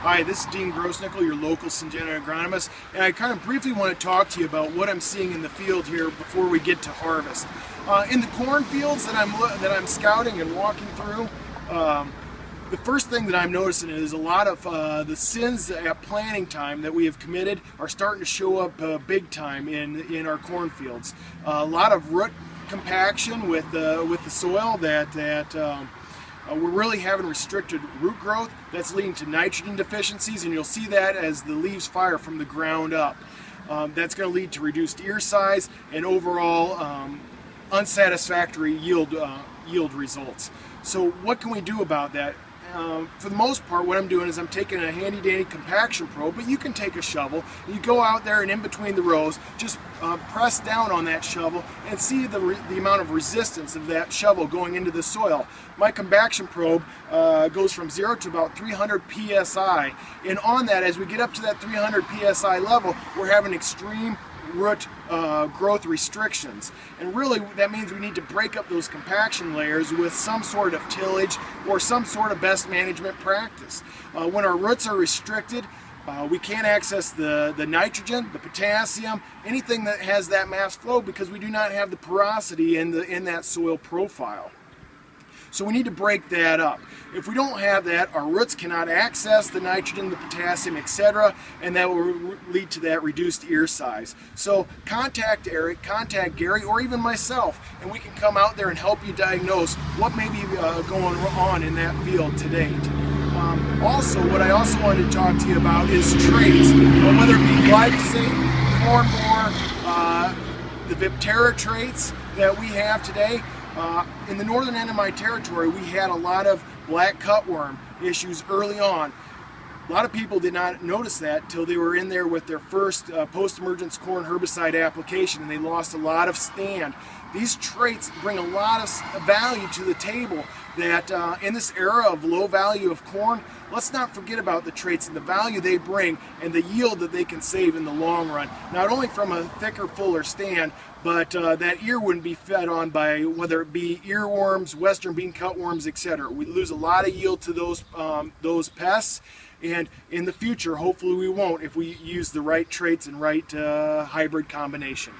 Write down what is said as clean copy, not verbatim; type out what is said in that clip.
Hi, this is Dean Grossnickel, your local Syngenta agronomist, and I kind of briefly want to talk to you about what I'm seeing in the field here before we get to harvest. In the corn fields that I'm scouting and walking through, the first thing that I'm noticing is a lot of the sins at planting time that we have committed are starting to show up big time in our cornfields. A lot of root compaction with the soil that we're really having restricted root growth. That's leading to nitrogen deficiencies, and you'll see that as the leaves fire from the ground up. That's going to lead to reduced ear size and overall unsatisfactory yield results. So what can we do about that? For the most part, what I'm doing is I'm taking a handy dandy compaction probe, but you can take a shovel and you go out there and in between the rows just press down on that shovel and see the amount of resistance of that shovel going into the soil. My compaction probe goes from 0 to about 300 psi, and on that, as we get up to that 300 psi level, we're having extreme root growth restrictions, and really that means we need to break up those compaction layers with some sort of tillage or some sort of best management practice. When our roots are restricted, we can't access the nitrogen, the potassium, anything that has that mass flow, because we do not have the porosity in that soil profile. So we need to break that up. If we don't have that, our roots cannot access the nitrogen, the potassium, etc., and that will lead to that reduced ear size. So contact Eric, contact Gary, or even myself, and we can come out there and help you diagnose what may be going on in that field to date. Also, what I also wanted to talk to you about is traits, whether it be glyphosate, corn borer, the Viptera traits that we have today. In the northern end of my territory, we had a lot of black cutworm issues early on. A lot of people did not notice that till they were in there with their first post-emergence corn herbicide application, and they lost a lot of stand. These traits bring a lot of value to the table that in this era of low value of corn, let's not forget about the traits and the value they bring and the yield that they can save in the long run. Not only from a thicker, fuller stand, but that ear wouldn't be fed on by whether it be earworms, western bean cutworms, etc. We lose a lot of yield to those pests, and in the future, hopefully we won't if we use the right traits and right hybrid combination.